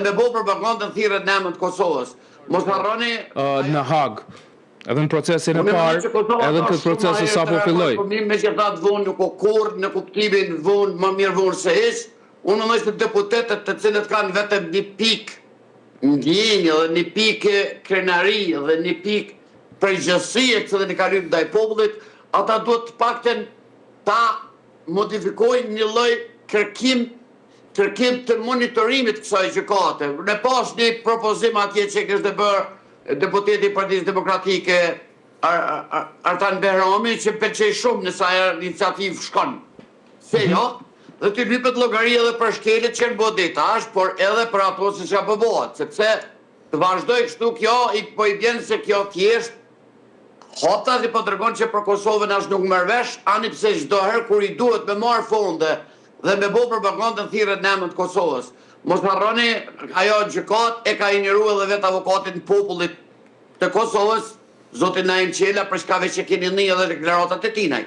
Me bo propagandën thirrët në emër të Kosovës. Mos harroni në Hag. Edhe në procesin e parë, edhe në këtë proces sa po filloi. Me që thatë vonë nuk o kur, në kuptimin vonë, më mirë vonë se hiç, unë në ishte deputetet të cilët kanë vetëm një pikë ndjenjë dhe një pikë krenari dhe një pikë përgjësie që dhe një kalim ndaj popullit, ata duhet të pakten ta modifikojnë një lloj kërkim të monitorimit kësaj gjykate. Ne pas një propozim atje që kështë bërë deputeti i Partisë Demokratike Artan Behrami, që pëlqej shumë nësa iniciativë shkon. Se jo, dhe të lypet llogaria edhe për shkelit që në bodetash, por edhe për ato se që bëbohet, sepse të vazhdoj kështu kjo, po i bjen se kjo thjesht hota si po tregon që për Kosovën as nuk merr vesh, ani pse çdo herë kur i duhet me marr fonde dhe me bo propagandën thirrët në emër të Kosovës. Mos harroni, ajo gjykat e ka injoruar edhe vetë avokatin popullit të Kosovës, zotin Naim Qela, për shkave që keni një edhe deklaratat e tinaj.